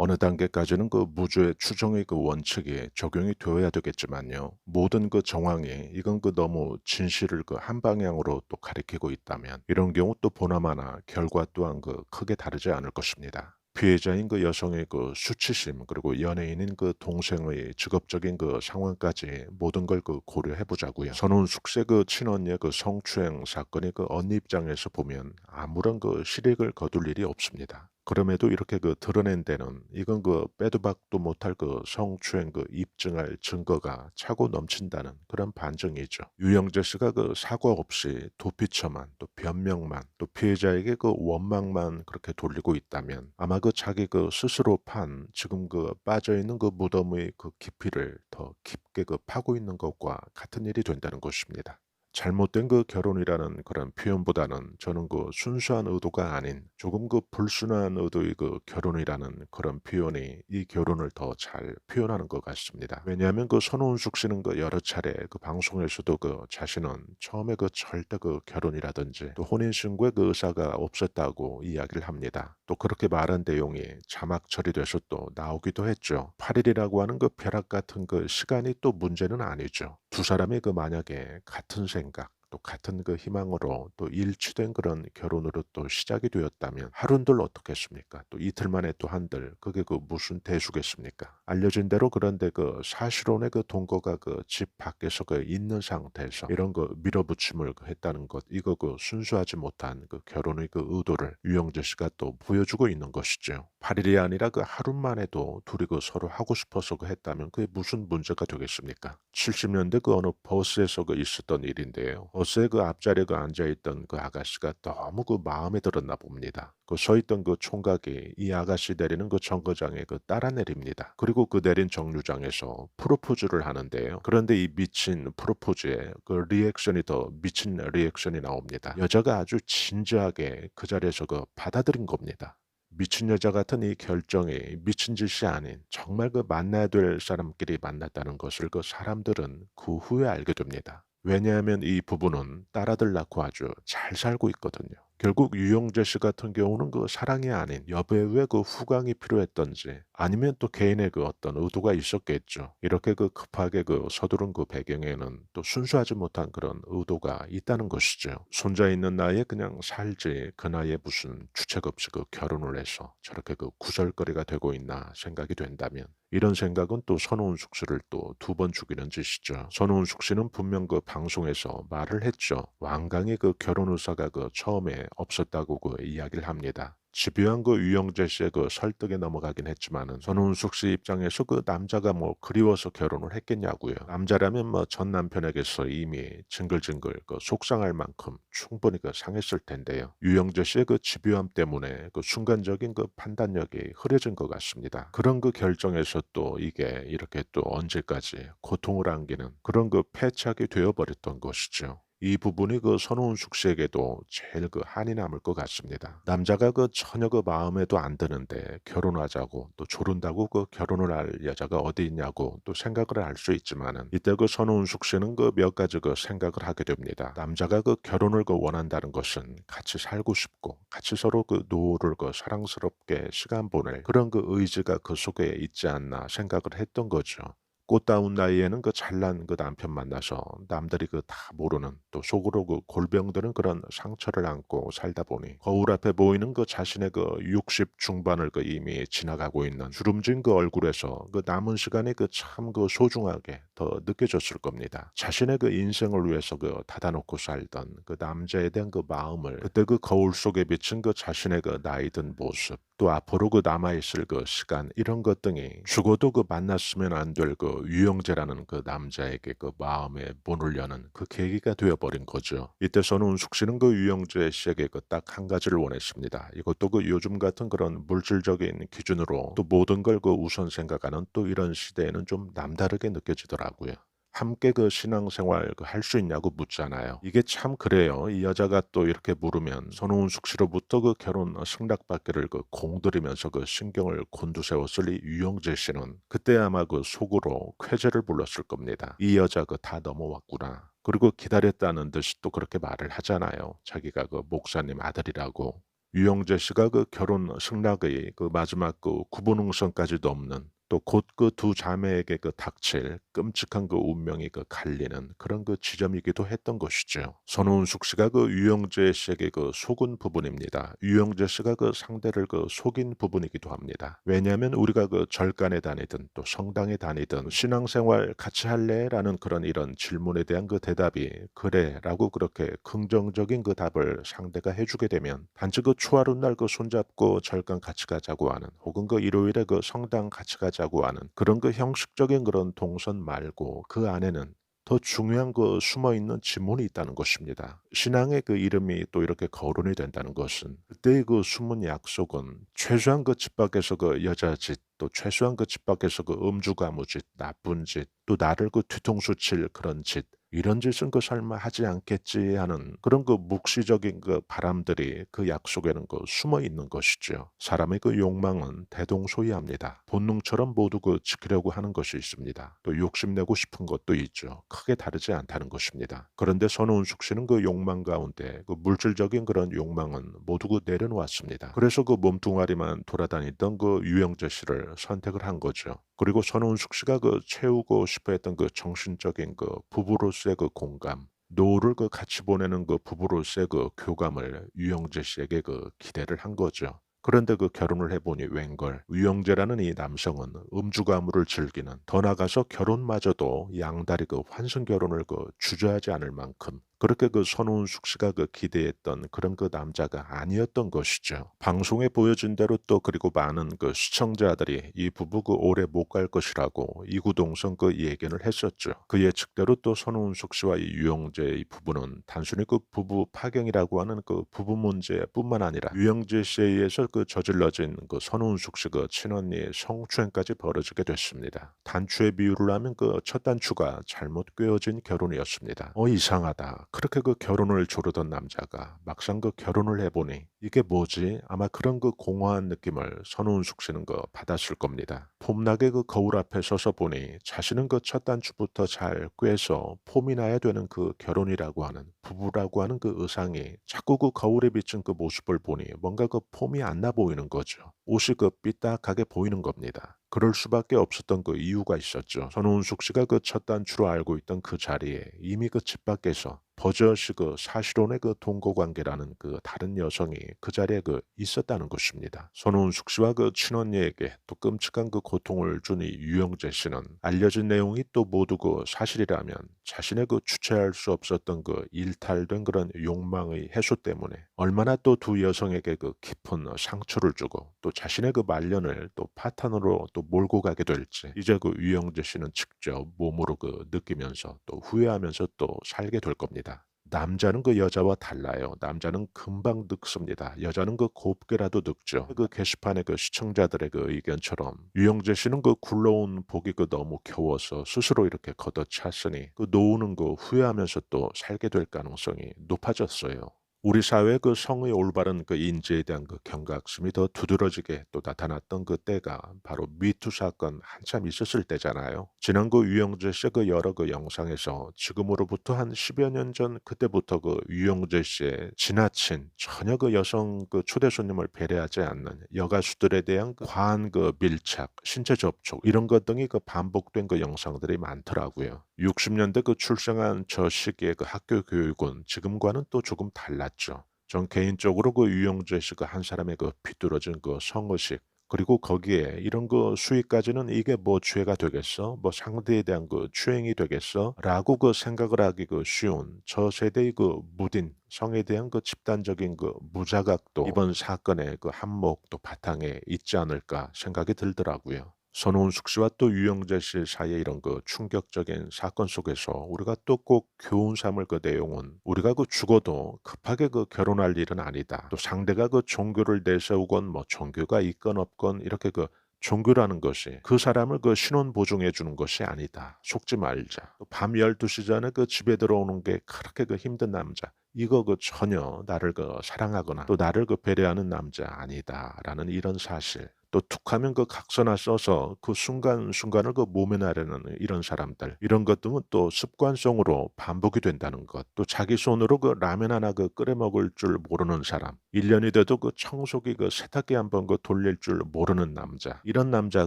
어느 단계까지는 그 무죄 추정의 그 원칙이 적용이 되어야 되겠지만요. 모든 그 정황이 이건 그 너무 진실을 그 한 방향으로 또 가리키고 있다면 이런 경우 또 보나마나 결과 또한 그 크게 다르지 않을 것입니다. 피해자인 그 여성의 그 수치심 그리고 연예인인 그 동생의 직업적인 그 상황까지 모든 걸 그 고려해 보자고요. 선운숙 씨의 그 친언니의 그 성추행 사건이 그 언니 입장에서 보면 아무런 그 실익을 거둘 일이 없습니다. 그럼에도 이렇게 그 드러낸 데는 이건 그 빼도 박도 못할 그 성추행 그 입증할 증거가 차고 넘친다는 그런 반증이죠. 유영재 씨가 그 사과 없이 도피처만 또 변명만 또 피해자에게 그 원망만 그렇게 돌리고 있다면 아마 그 자기 그 스스로 판 지금 그 빠져 있는 그 무덤의 그 깊이를 더 깊게 그 파고 있는 것과 같은 일이 된다는 것입니다. 잘못된 그 결혼이라는 그런 표현보다는 저는 그 순수한 의도가 아닌 조금 그 불순한 의도의 그 결혼이라는 그런 표현이 이 결혼을 더 잘 표현하는 것 같습니다. 왜냐하면 그 손원숙 씨는 그 여러 차례 그 방송에서도 그 자신은 처음에 그 절대 그 결혼이라든지 또 혼인 신고에 그 의사가 없었다고 이야기를 합니다. 또 그렇게 말한 내용이 자막 처리돼서 또 나오기도 했죠. 8일이라고 하는 그 벼락 같은 그 시간이 또 문제는 아니죠. 두 사람이 그 만약에 같은 생각 또 같은 그 희망으로 또 일치된 그런 결혼으로 또 시작이 되었다면 하룬들 어떻겠습니까? 또 이틀 만에 또 한들 그게 그 무슨 대수겠습니까? 알려진 대로 그런데 그 사실혼의 그 동거가 그 집 밖에서 그 있는 상태에서 이런 그 밀어붙임을 그 했다는 것 이거 그 순수하지 못한 그 결혼의 그 의도를 유영재 씨가 또 보여주고 있는 것이죠. 8일이 아니라 그 하루만 해도 둘이 그 서로 하고 싶어서 그 했다면 그게 무슨 문제가 되겠습니까? 70년대 그 어느 버스에서 그 있었던 일인데요. 버스에 그 앞자리에 그 앉아있던 그 아가씨가 너무 그 마음에 들었나 봅니다. 그 서있던 그 총각이 이 아가씨 내리는 그 정거장에 그 따라 내립니다. 그리고 그 내린 정류장에서 프로포즈를 하는데요. 그런데 이 미친 프로포즈에 그 리액션이 더 미친 리액션이 나옵니다. 여자가 아주 진지하게 그 자리에서 그 받아들인 겁니다. 미친 여자 같은 이 결정이 미친 짓이 아닌 정말 그 만나야 될 사람끼리 만났다는 것을 그 사람들은 그 후에 알게 됩니다. 왜냐하면 이 부부는 딸아들 낳고 아주 잘 살고 있거든요. 결국 유영재 씨 같은 경우는 그 사랑이 아닌 여배우의 그 후광이 필요했던지 아니면 또 개인의 그 어떤 의도가 있었겠죠. 이렇게 그 급하게 그 서두른 그 배경에는 또 순수하지 못한 그런 의도가 있다는 것이죠. 손자 있는 나이에 그냥 살지 그 나이에 무슨 주책 없이 그 결혼을 해서 저렇게 그 구설거리가 되고 있나 생각이 된다면 이런 생각은 또 선우은숙 씨를 또 두 번 죽이는 짓이죠. 선우은숙 씨는 분명 그 방송에서 말을 했죠. 완강히 그 결혼 의사가 그 처음에 없었다고 그 이야기를 합니다. 집요한 그 유영재 씨의 그 설득에 넘어가긴 했지만은 선운숙 씨 입장에서 그 남자가 뭐 그리워서 결혼을 했겠냐고요. 남자라면 뭐 전 남편에게서 이미 징글징글 그 속상할 만큼 충분히 그 상했을 텐데요. 유영재 씨의 그 집요함 때문에 그 순간적인 그 판단력이 흐려진 것 같습니다. 그런 그 결정에서 또 이게 이렇게 또 언제까지 고통을 안기는 그런 그 패착이 되어버렸던 것이죠. 이 부분이 그 선우은숙 씨에게도 제일 그 한이 남을 것 같습니다. 남자가 그 전혀 그 마음에도 안 드는데 결혼하자고 또 조른다고 그 결혼을 할 여자가 어디 있냐고 또 생각을 할 수 있지만은 이때 그 선우은숙 씨는 그 몇 가지 그 생각을 하게 됩니다. 남자가 그 결혼을 그 원한다는 것은 같이 살고 싶고 같이 서로 그 노후를 그 사랑스럽게 시간 보낼 그런 그 의지가 그 속에 있지 않나 생각을 했던 거죠. 꽃다운 나이에는 그 잘난 그 남편 만나서 남들이 그 다 모르는 또 속으로 그 골병드는 그런 상처를 안고 살다 보니 거울 앞에 보이는 그 자신의 그 60 중반을 그 이미 지나가고 있는 주름진 그 얼굴에서 그 남은 시간이 그 참 그 소중하게 더 느껴졌을 겁니다. 자신의 그 인생을 위해서 그 닫아놓고 살던 그 남자에 대한 그 마음을 그때 그 거울 속에 비친 그 자신의 그 나이 든 모습 또 앞으로 그 남아있을 그 시간 이런 것 등이 죽어도 그 만났으면 안 될 그 유영재라는 그 남자에게 그 마음에 문을 여는 그 계기가 되어버린 거죠. 이때 선운숙 씨는 그 유영재 씨에게 그 딱 한 가지를 원했습니다. 이것도 그 요즘 같은 그런 물질적인 기준으로 또 모든 걸 그 우선 생각하는 또 이런 시대에는 좀 남다르게 느껴지더라고요. 함께 그 신앙생활 그 할 수 있냐고 묻잖아요. 이게 참 그래요. 이 여자가 또 이렇게 물으면 손호은숙 씨로부터 그 결혼 승낙받기를 그 공들이면서 그 신경을 곤두세웠을 이 유영재 씨는 그때 아마 그 속으로 쾌재를 불렀을 겁니다. 이 여자 그 다 넘어왔구나. 그리고 기다렸다는 듯이 또 그렇게 말을 하잖아요. 자기가 그 목사님 아들이라고. 유영재 씨가 그 결혼 승낙의 그 마지막 그 구분응선까지 넘는 또 곧 그 두 자매에게 그 닥칠 끔찍한 그 운명이 그 갈리는 그런 그 지점이기도 했던 것이죠. 손은숙 씨가 그 유영재 씨에게 그 속은 부분입니다. 유영재 씨가 그 상대를 그 속인 부분이기도 합니다. 왜냐하면 우리가 그 절간에 다니든 또 성당에 다니든 신앙생활 같이 할래?라는 그런 이런 질문에 대한 그 대답이 그래라고 그렇게 긍정적인 그 답을 상대가 해주게 되면 단지 그 초하루 날 그 손잡고 절간 같이 가자고 하는 혹은 그 일요일에 그 성당 같이 가자고 하는 그런 그 형식적인 그런 동선 말고 그 안에는 더 중요한 그 숨어 있는 지문이 있다는 것입니다. 신앙의 그 이름이 또 이렇게 거론이 된다는 것은 그때의 그 숨은 약속은 최소한 그 집 밖에서 그 여자 짓, 또 최소한 그 집 밖에서 그 음주가무 짓, 나쁜 짓, 또 나를 그 뒤통수 칠 그런 짓, 이런 짓은 그 설마 하지 않겠지 하는 그런 그 묵시적인 그 바람들이 그 약속에는 그 숨어 있는 것이죠. 사람의 그 욕망은 대동소이합니다. 본능처럼 모두 그 지키려고 하는 것이 있습니다. 또 욕심내고 싶은 것도 있죠. 크게 다르지 않다는 것입니다. 그런데 손은숙 씨는 그 욕망 가운데 그 물질적인 그런 욕망은 모두 그 내려놓았습니다. 그래서 그 몸뚱아리만 돌아다니던 그 유영재 씨를 선택을 한 거죠. 그리고 손은숙 씨가 그 채우고 싶어 했던 그 정신적인 그 부부로서의 그 공감, 노후를 그 같이 보내는 그 부부로서의 그 교감을 유영재 씨에게 그 기대를 한 거죠. 그런데 그 결혼을 해보니 웬걸 유영재라는 이 남성은 음주가무를 즐기는, 더 나아가서 결혼마저도 양다리 그 환승 결혼을 그 주저하지 않을 만큼 그렇게 그 손은숙 씨가 그 기대했던 그런 그 남자가 아니었던 것이죠. 방송에 보여진 대로 또 그리고 많은 그 시청자들이 이 부부 그 오래 못 갈 것이라고 이구동성 그 예견을 했었죠. 그 예측대로 또 손은숙 씨와 이 유영재 이 부부는 단순히 그 부부 파경이라고 하는 그 부부 문제뿐만 아니라 유영재 씨에 의해서 그 저질러진 그 손은숙 씨 그 친언니의 성추행까지 벌어지게 됐습니다. 단추의 비유를 하면 그 첫 단추가 잘못 꿰어진 결혼이었습니다. 이상하다. 그렇게 그 결혼을 조르던 남자가 막상 그 결혼을 해보니 이게 뭐지? 아마 그런 그 공허한 느낌을 손은숙 씨는 그 받았을 겁니다. 폼나게 그 거울 앞에 서서 보니 자신은 그 첫 단추부터 잘 꿰서 폼이 나야 되는 그 결혼이라고 하는 부부라고 하는 그 의상이 자꾸 그 거울에 비친 그 모습을 보니 뭔가 그 폼이 안 나 보이는 거죠. 옷이 그 삐딱하게 보이는 겁니다. 그럴 수밖에 없었던 그 이유가 있었죠. 손은숙 씨가 그 첫 단추로 알고 있던 그 자리에 이미 그 집 밖에서 버젓이 그 사실혼의 그 동거관계라는 그 다른 여성이 그 자리에 그 있었다는 것입니다. 손은숙 씨와 그 친언니에게 또 끔찍한 그 고통을 준 이 유영재 씨는 알려진 내용이 또 모두 그 사실이라면 자신의 그 주체할 수 없었던 그 일탈된 그런 욕망의 해소 때문에 얼마나 또 두 여성에게 그 깊은 상처를 주고 또 자신의 그 말년을 또 파탄으로 또 몰고 가게 될지 이제 그 유영재 씨는 직접 몸으로 그 느끼면서 또 후회하면서 또 살게 될 겁니다. 남자는 그 여자와 달라요. 남자는 금방 늙습니다. 여자는 그 곱게라도 늙죠. 그 게시판의 그 시청자들의 그 의견처럼 유영재 씨는 그 굴러온 복이 그 너무 겨워서 스스로 이렇게 걷어찼으니 그 노후는 그 후회하면서 또 살게 될 가능성이 높아졌어요. 우리 사회의 그 성의 올바른 그 인지에 대한 그 경각심이 더 두드러지게 또 나타났던 그 때가 바로 미투 사건 한참 있었을 때잖아요. 지난 그 유영재 씨의 그 여러 그 영상에서 지금으로부터 한 10여 년 전 그때부터 그 유영재 씨의 지나친 전혀 그 여성 그 초대 손님을 배려하지 않는 여가수들에 대한 그 과한 그 밀착, 신체 접촉 이런 것 등이 그 반복된 그 영상들이 많더라고요. 60년대 그 출생한 저 시기의 그 학교 교육은 지금과는 또 조금 달랐죠. 전 개인적으로 그 유영재 씨가 한 사람의 그 비뚤어진 그 성의식 그리고 거기에 이런 그 수위까지는 이게 뭐 죄가 되겠어? 뭐 상대에 대한 그 추행이 되겠어? 라고 그 생각을 하기 그 쉬운 저 세대의 그 무딘 성에 대한 그 집단적인 그 무자각도 이번 사건의 그 한몫 또 바탕에 있지 않을까 생각이 들더라고요. 손은숙 씨와 또 유영재 씨 사이의 이런 그 충격적인 사건 속에서 우리가 또 꼭 교훈 삼을 그 내용은 우리가 그 죽어도 급하게 그 결혼할 일은 아니다. 또 상대가 그 종교를 내세우건 뭐 종교가 있건 없건 이렇게 그 종교라는 것이 그 사람을 그 신원 보증해 주는 것이 아니다. 속지 말자. 또 밤 12시 전에 그 집에 들어오는 게 그렇게 그 힘든 남자. 이거 그 전혀 나를 그 사랑하거나 또 나를 그 배려하는 남자 아니다라는 이런 사실. 또 툭하면 그 각서나 써서 그 순간순간을 그 모면하려는 이런 사람들, 이런 것들은 또 습관성으로 반복이 된다는 것, 또 자기 손으로 그 라면 하나 그 끓여 먹을 줄 모르는 사람, 1년이 돼도 그 청소기 그 세탁기 한번 그 돌릴 줄 모르는 남자, 이런 남자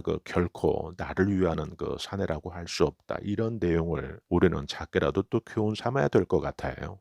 그 결코 나를 위하는 그 사내라고 할 수 없다. 이런 내용을 우리는 작게라도 또 교훈 삼아야 될 것 같아요.